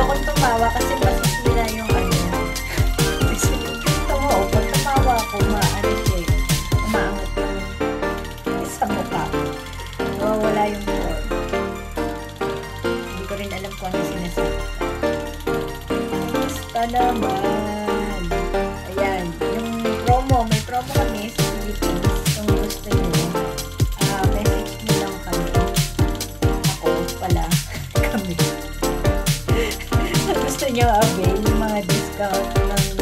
akong tumawa kasi masisira yung ano. Kasi tumawa, pag tumawa ako, maano siya eh. Umaangat yung sa mukha. Nawawala yung form. Hindi ko rin alam kung ano sinasabi. Basta naman. Ayan. Yung promo. May promo kami sa Philippines. Kung gusto nyo, message nyo lang kami. Ako pala. Kami. Gusto nyo avail yung mga discount ng